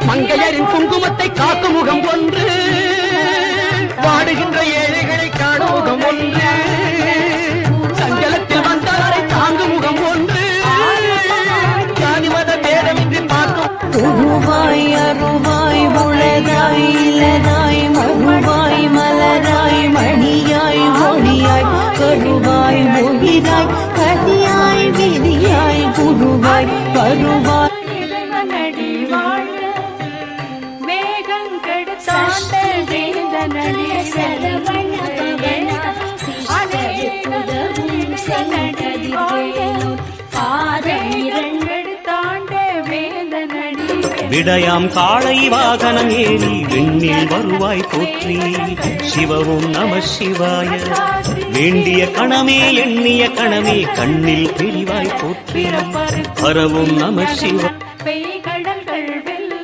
மங்கையரின் குங்குமத்தை காக்கும் முகம் ஒன்று, வாடுகின்ற ஏழைகளை காணும் முகம் ஒன்று, சஞ்சலத்தில் வந்தாரை தாங்கும் முகம் ஒன்று, ஜாதி மத பேதமின்றி பார்க்கும் உருவாய் அருவாய் உளதாய் இலதாய் மறுவாய் மலராய் மணியாய் ஒளியாய் கருவாய் உயிராய் கதியாய் விதியாய் குருவாய் வருவாய் விடயாம் காளை வாகனம் ஏறி விண்ணில் வருவாய் போற்றி, சிவவும் நம சிவாய. வேண்டிய கணமே எண்ணிய கணமே கண்ணில் தெளிவாய் போற்றி, பரவும் நம சிவ.